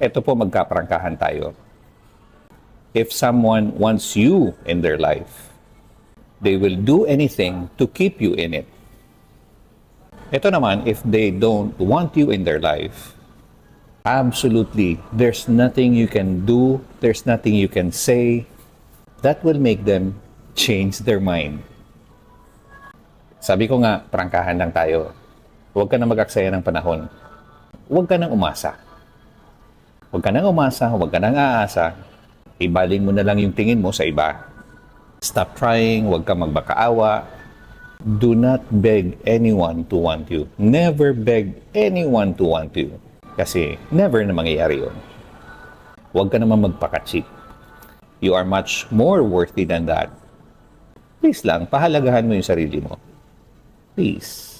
Ito po, magkaprangkahan tayo. If someone wants you in their life, they will do anything to keep you in it. Ito naman, if they don't want you in their life, absolutely, there's nothing you can do, there's nothing you can say that will make them change their mind. Sabi ko nga, prangkahan lang tayo. Huwag ka na mag-aksaya ng panahon. Huwag ka nang umasa. Huwag ka nang umasa, huwag ka nang aasa. Ibaling mo na lang yung tingin mo sa iba. Stop trying, huwag ka magbakaawa. Do not beg anyone to want you. Never beg anyone to want you. Kasi never na mangyayari yun. Huwag ka naman magpaka-cheap. You are much more worthy than that. Please lang, pahalagahan mo yung sarili mo. Please.